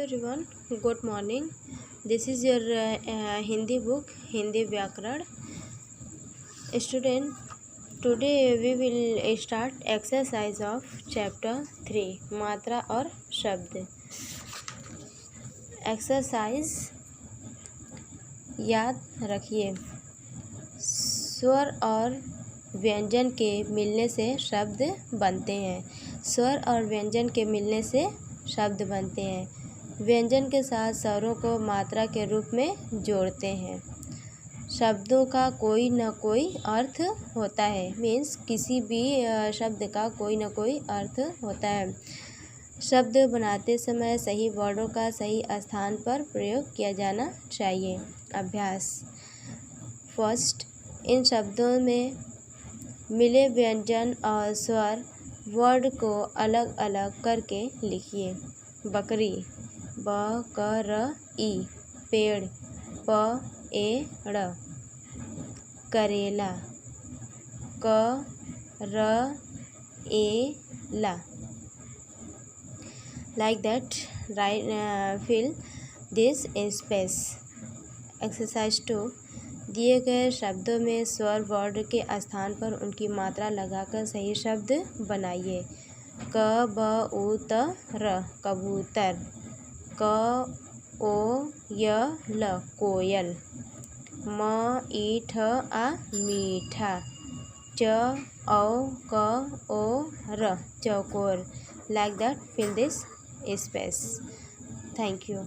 everyone, good morning. This is your Hindi book, Hindi Vyakaran. Student, today we will start exercise of chapter 3, मात्रा और शब्द. Exercise याद रखिए, स्वर और व्यंजन के मिलने से शब्द बनते हैं. स्वर और व्यंजन के मिलने से शब्द बनते हैं. व्यंजन के साथ स्वरों को मात्रा के रूप में जोड़ते हैं. शब्दों का कोई न कोई अर्थ होता है. मीन्स किसी भी शब्द का कोई न कोई अर्थ होता है. शब्द बनाते समय सही वर्डों का सही स्थान पर प्रयोग किया जाना चाहिए. अभ्यास. फर्स्ट, इन शब्दों में मिले व्यंजन और स्वर वर्ड को अलग अलग करके लिखिए. बकरी, बकरई. पेड़, पेड़. करेला, करेला. Like that, fill this space. Exercise 2. दिए गए शब्दों में स्वर वर्ड के स्थान पर उनकी मात्रा लगाकर सही शब्द बनाइए. कबूतर, कबूतर. कोयल, कोयल. मीठा, मीठा. चौकोर, चौकोर. Like that, fill this space. Thank you.